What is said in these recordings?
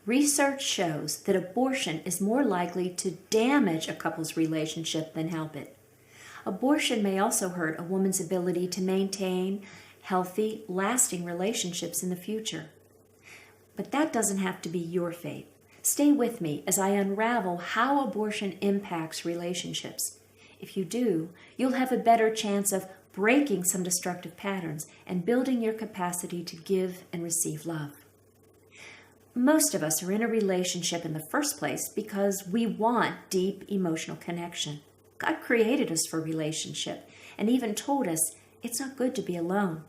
Research shows that abortion is more likely to damage a couple's relationship than help it. Abortion may also hurt a woman's ability to maintain healthy, lasting relationships in the future. But that doesn't have to be your fate. Stay with me as I unravel how abortion impacts relationships. If you do, you'll have a better chance of breaking some destructive patterns and building your capacity to give and receive love. Most of us are in a relationship in the first place because we want deep emotional connection. God created us for relationship and even told us it's not good to be alone.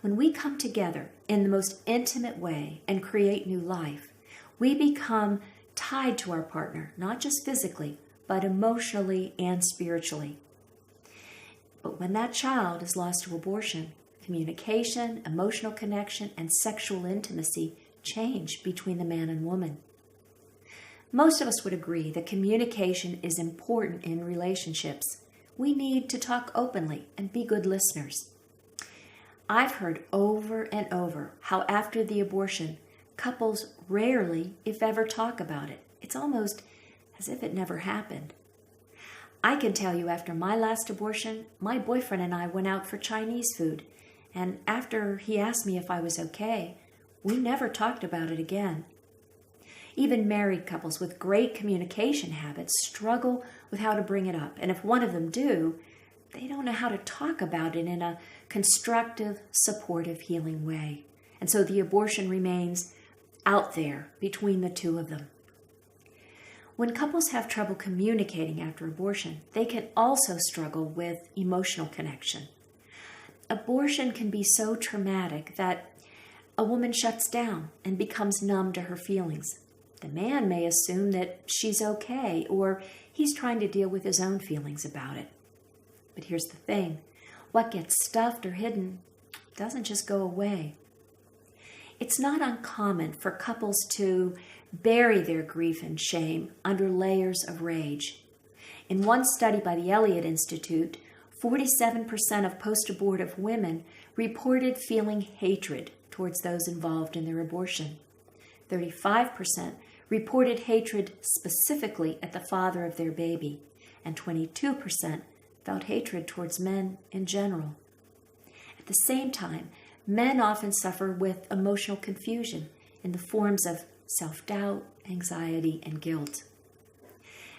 When we come together in the most intimate way and create new life, we become tied to our partner, not just physically, but emotionally and spiritually. But when that child is lost to abortion, communication, emotional connection, and sexual intimacy change between the man and woman. Most of us would agree that communication is important in relationships. We need to talk openly and be good listeners. I've heard over and over how after the abortion, couples rarely, if ever, talk about it. It's almost as if it never happened. I can tell you after my last abortion, my boyfriend and I went out for Chinese food, and after he asked me if I was okay, we never talked about it again. Even married couples with great communication habits struggle with how to bring it up. And if one of them do, they don't know how to talk about it in a constructive, supportive, healing way. And so the abortion remains out there between the two of them. When couples have trouble communicating after abortion, they can also struggle with emotional connection. Abortion can be so traumatic that a woman shuts down and becomes numb to her feelings. The man may assume that she's okay, or he's trying to deal with his own feelings about it. But here's the thing. What gets stuffed or hidden doesn't just go away. It's not uncommon for couples to bury their grief and shame under layers of rage. In one study by the Elliott Institute, 47% of post-abortive women reported feeling hatred towards those involved in their abortion. 35% reported hatred specifically at the father of their baby, and 22% felt hatred towards men in general. At the same time, men often suffer with emotional confusion in the forms of self-doubt, anxiety, and guilt.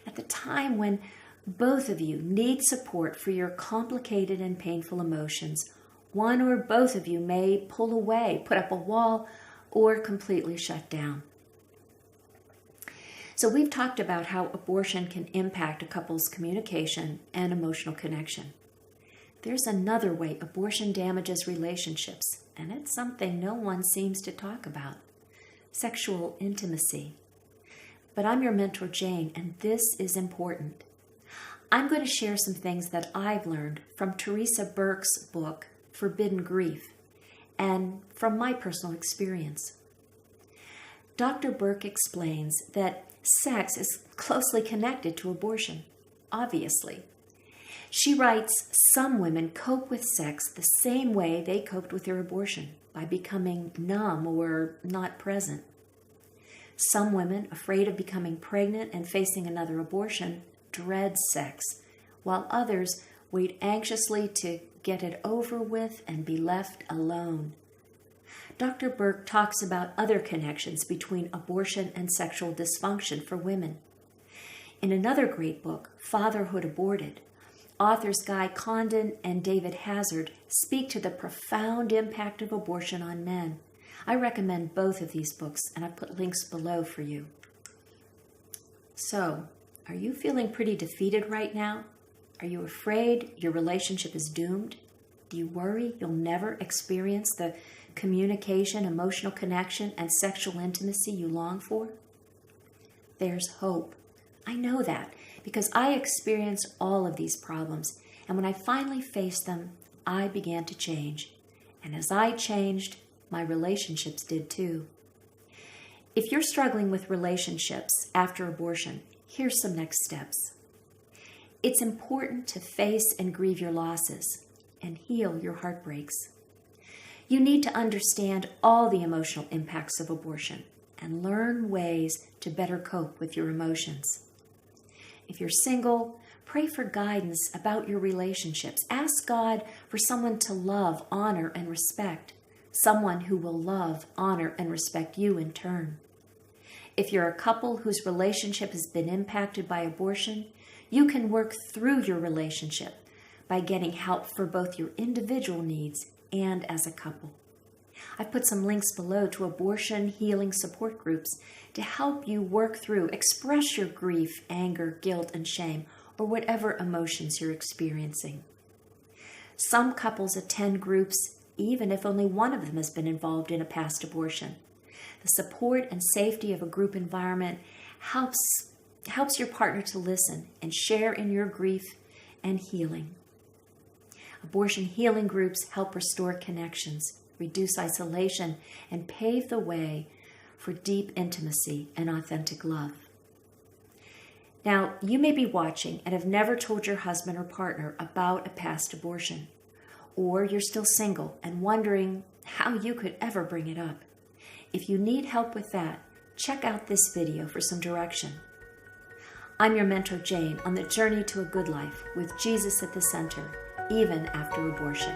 At the time when both of you need support for your complicated and painful emotions, one or both of you may pull away, put up a wall, or completely shut down. So we've talked about how abortion can impact a couple's communication and emotional connection. There's another way abortion damages relationships, and it's something no one seems to talk about: sexual intimacy. But I'm your mentor, Jane, and this is important. I'm going to share some things that I've learned from Teresa Burke's book, Forbidden Grief, and from my personal experience. Dr. Burke explains that sex is closely connected to abortion, obviously. She writes, some women cope with sex the same way they coped with their abortion, by becoming numb or not present. Some women, afraid of becoming pregnant and facing another abortion, dread sex, while others wait anxiously to get it over with and be left alone. Dr. Burke talks about other connections between abortion and sexual dysfunction for women. In another great book, Fatherhood Aborted, authors Guy Condon and David Hazard speak to the profound impact of abortion on men. I recommend both of these books, and I've put links below for you. So, are you feeling pretty defeated right now? Are you afraid your relationship is doomed? Do you worry you'll never experience the communication, emotional connection, and sexual intimacy you long for? There's hope. I know that because I experienced all of these problems, and when I finally faced them, I began to change. And as I changed, my relationships did too. If you're struggling with relationships after abortion, here's some next steps. It's important to face and grieve your losses and heal your heartbreaks. You need to understand all the emotional impacts of abortion and learn ways to better cope with your emotions. If you're single, pray for guidance about your relationships. Ask God for someone to love, honor, and respect. Someone who will love, honor, and respect you in turn. If you're a couple whose relationship has been impacted by abortion, you can work through your relationship by getting help for both your individual needs and as a couple. I've put some links below to abortion healing support groups to help you work through, express your grief, anger, guilt, and shame, or whatever emotions you're experiencing. Some couples attend groups even if only one of them has been involved in a past abortion. The support and safety of a group environment helps your partner to listen and share in your grief and healing. Abortion healing groups help restore connections, reduce isolation, and pave the way for deep intimacy and authentic love. Now, you may be watching and have never told your husband or partner about a past abortion, or you're still single and wondering how you could ever bring it up. If you need help with that, check out this video for some direction. I'm your mentor, Jane, on the journey to a good life with Jesus at the center, even after abortion.